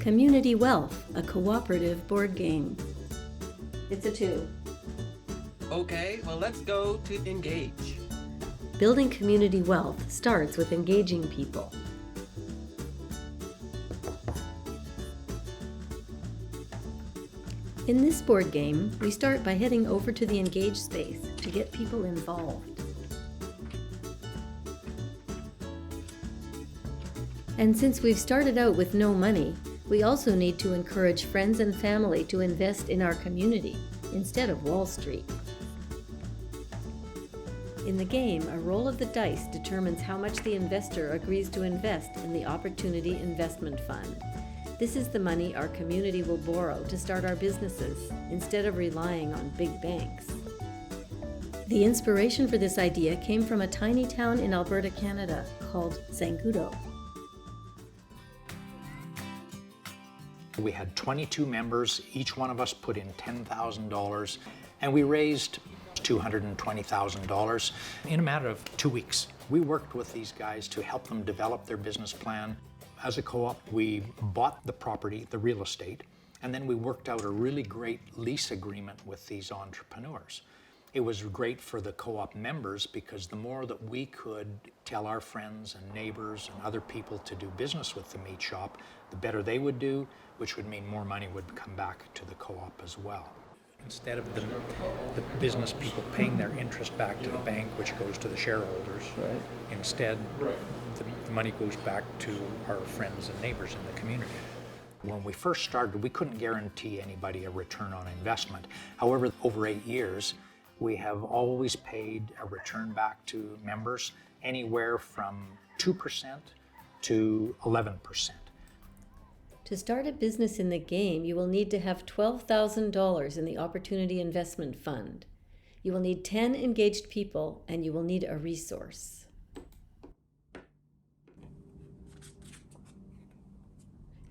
Community Wealth, a cooperative board game. It's a 2. Okay, well, let's go to engage. Building community wealth starts with engaging people. In this board game, we start by heading over to the engage space to get people involved. And since we've started out with no money, we also need to encourage friends and family to invest in our community instead of Wall Street. In the game, a roll of the dice determines how much the investor agrees to invest in the Opportunity Investment Fund. This is the money our community will borrow to start our businesses instead of relying on big banks. The inspiration for this idea came from a tiny town in Alberta, Canada called Zangudo. We had 22 members. Each one of us put in $10,000, and we raised $220,000 in a matter of 2 weeks. We worked with these guys to help them develop their business plan. As a co-op, we bought the property, the real estate, and then we worked out a really great lease agreement with these entrepreneurs. It was great for the co-op members because the more that we could tell our friends and neighbors and other people to do business with the meat shop, the better they would do, which would mean more money would come back to the co-op as well. Instead of the business people paying their interest back to the bank, which goes to the shareholders, right. Instead the money goes back to our friends and neighbors in the community. When we first started, we couldn't guarantee anybody a return on investment. However, over 8 years, we have always paid a return back to members anywhere from 2% to 11%. To start a business in the game, you will need to have $12,000 in the Opportunity Investment Fund. You will need 10 engaged people, and you will need a resource.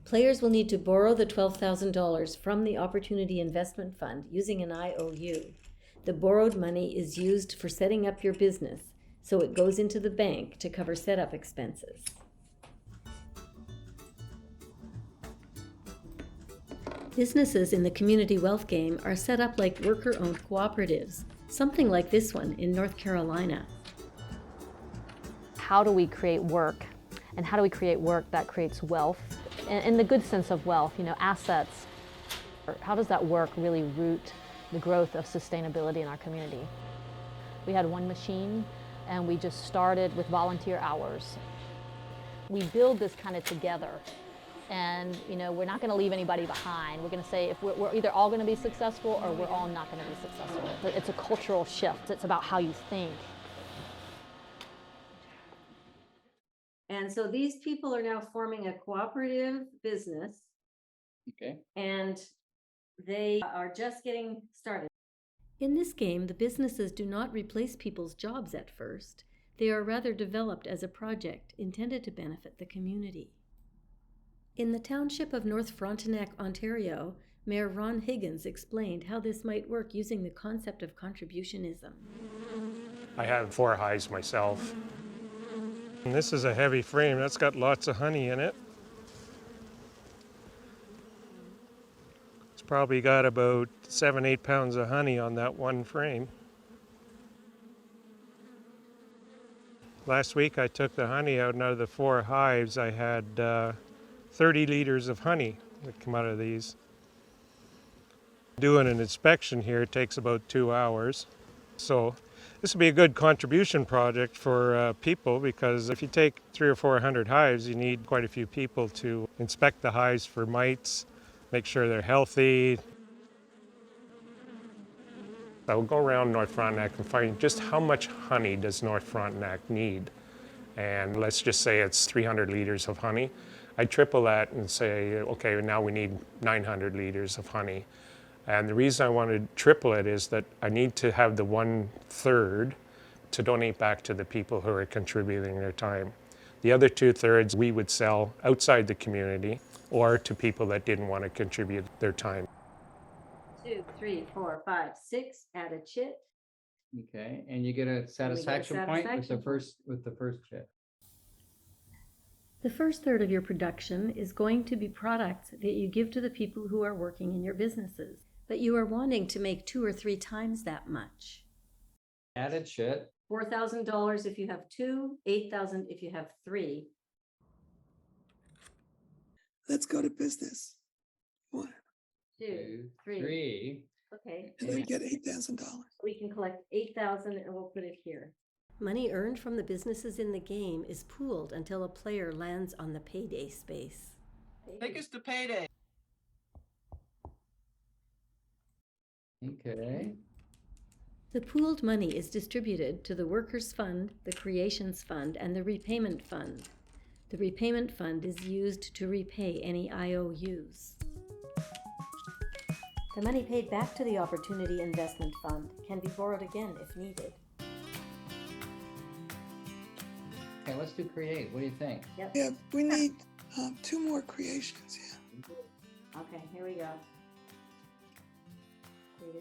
Players will need to borrow the $12,000 from the Opportunity Investment Fund using an IOU. The borrowed money is used for setting up your business, so it goes into the bank to cover setup expenses. Businesses in the Community Wealth game are set up like worker-owned cooperatives, something like this one in North Carolina. How do we create work? And how do we create work that creates wealth? In the good sense of wealth, assets. How does that work really root the growth of sustainability in our community? We had one machine, and we just started with volunteer hours. We build this kind of together. And we're not going to leave anybody behind. We're going to say if we're either all going to be successful or we're all not going to be successful. It's a cultural shift. It's about how you think. And so these people are now forming a cooperative business. Okay. And they are just getting started. In this game, the businesses do not replace people's jobs at first. They are rather developed as a project intended to benefit the community. In the township of North Frontenac, Ontario, Mayor Ron Higgins explained how this might work using the concept of contributionism. I have 4 hives myself. And this is a heavy frame. That's got lots of honey in it. It's probably got about 7-8 pounds of honey on that one frame. Last week I took the honey out, and out of the 4 hives I had 30 liters of honey that come out of these. Doing an inspection here takes about 2 hours. So this would be a good contribution project for people, because if you take 300 or 400 hives, you need quite a few people to inspect the hives for mites, make sure they're healthy. I will go around North Frontenac and find just how much honey does North Frontenac need. And let's just say it's 300 liters of honey. I triple that and say, okay, now we need 900 liters of honey. And the reason I want to triple it is that I need to have the 1/3 to donate back to the people who are contributing their time. The other 2/3 we would sell outside the community or to people that didn't want to contribute their time. 2, 3, 4, 5, 6, add a chit. Okay, and you get a satisfaction point with the satisfaction first chit. The first third of your production is going to be products that you give to the people who are working in your businesses, but you are wanting to make 2 or 3 times that much. Added shit. $4,000 if you have 2, 8,000 if you have 3. Let's go to business. 1. 2, 3. 3. Okay. And we get $8,000. We can collect 8,000 and we'll put it here. Money earned from the businesses in the game is pooled until a player lands on the payday space. Take us to payday. Okay. The pooled money is distributed to the Workers' Fund, the Creations Fund, and the Repayment Fund. The Repayment Fund is used to repay any IOUs. The money paid back to the Opportunity Investment Fund can be borrowed again if needed. Okay, let's do create. What do you think? Yep. Yeah, we need 2 more creations. Yeah. Okay, here we go.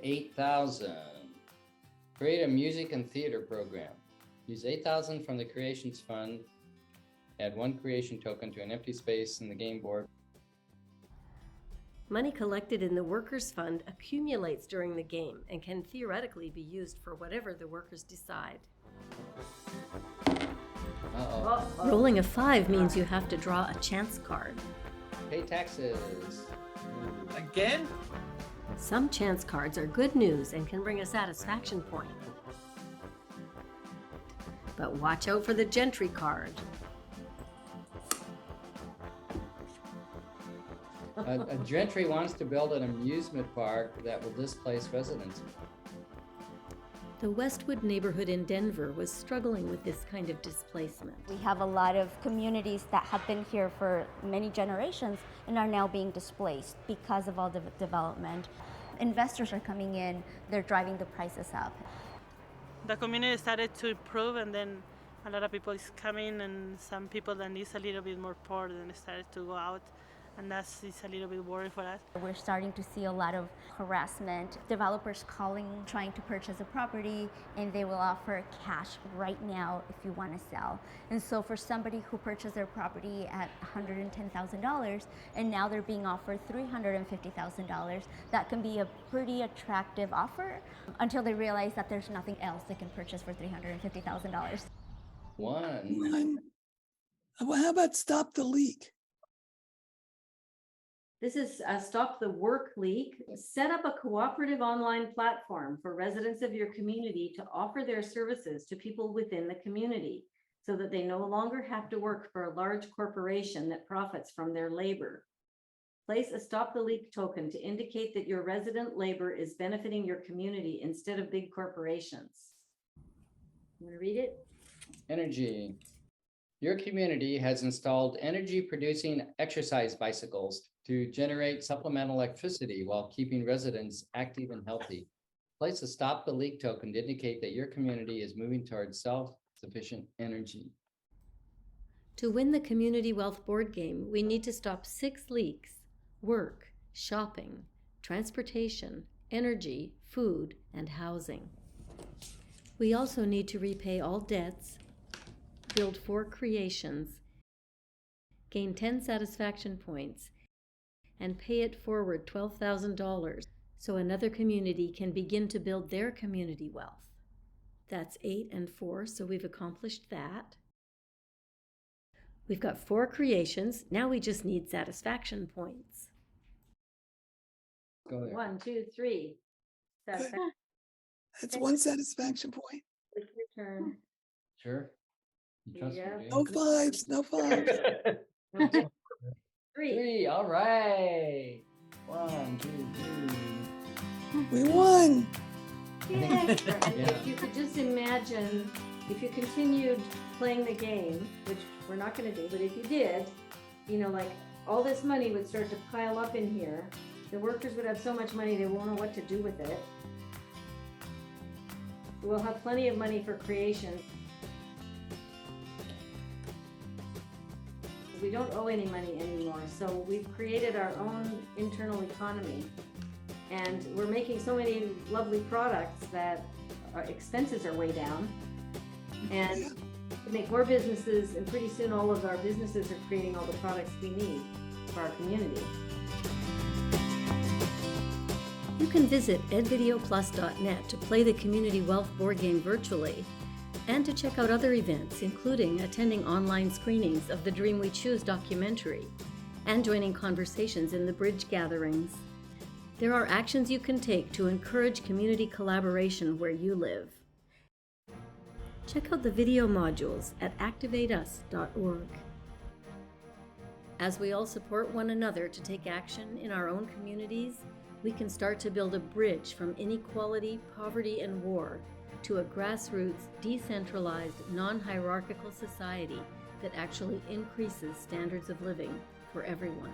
8,000. Create a music and theater program. Use 8,000 from the Creations Fund. Add 1 creation token to an empty space in the game board. Money collected in the Workers' Fund accumulates during the game and can theoretically be used for whatever the workers decide. Uh-oh. Rolling a 5 means you have to draw a chance card. Pay taxes. Again? Some chance cards are good news and can bring a satisfaction point. But watch out for the gentry card. A gentry wants to build an amusement park that will displace residents. The Westwood neighborhood in Denver was struggling with this kind of displacement. We have a lot of communities that have been here for many generations and are now being displaced because of all the development. Investors are coming in, they're driving the prices up. The community started to improve, and then a lot of people is coming, and some people that needs a little bit more poor then started to go out, and that's a little bit worrying for us. We're starting to see a lot of harassment. Developers calling, trying to purchase a property, and they will offer cash right now if you want to sell. And so for somebody who purchased their property at $110,000 and now they're being offered $350,000, that can be a pretty attractive offer until they realize that there's nothing else they can purchase for $350,000. 1. Well, how about stop the leak? This is Stop the Work Leak. Set up a cooperative online platform for residents of your community to offer their services to people within the community so that they no longer have to work for a large corporation that profits from their labor. Place a Stop the Leak token to indicate that your resident labor is benefiting your community instead of big corporations. You want to read it? Energy. Your community has installed energy-producing exercise bicycles to generate supplemental electricity while keeping residents active and healthy. Place a Stop the Leak token to indicate that your community is moving towards self-sufficient energy. To win the Community Wealth board game, we need to stop 6 leaks: work, shopping, transportation, energy, food, and housing. We also need to repay all debts, build 4 creations, gain 10 satisfaction points, and pay it forward $12,000 so another community can begin to build their community wealth. That's 8 and 4, so we've accomplished that. We've got 4 creations. Now we just need satisfaction points. Go there. 1, 2, 3. Satisfaction. That's 1 satisfaction point. Take your turn. Sure. You trust me, Yeah. do you? No 5s, no 5s. 3. 3. All right. 1, 2, 3. We won. Yeah. And Yeah. if you could just imagine, if you continued playing the game, which we're not going to do, but if you did, you know, like all this money would start to pile up in here. The workers would have so much money they won't know what to do with it. We'll have plenty of money for creation. We don't owe any money anymore, so we've created our own internal economy. And we're making so many lovely products that our expenses are way down. And to make more businesses, and pretty soon all of our businesses are creating all the products we need for our community. You can visit edvideoplus.net to play the Community Wealth board game virtually and to check out other events, including attending online screenings of the Dream We Choose documentary and joining conversations in the Bridge gatherings. There are actions you can take to encourage community collaboration where you live. Check out the video modules at activateus.org. As we all support one another to take action in our own communities, we can start to build a bridge from inequality, poverty, and war to a grassroots, decentralized, non-hierarchical society that actually increases standards of living for everyone.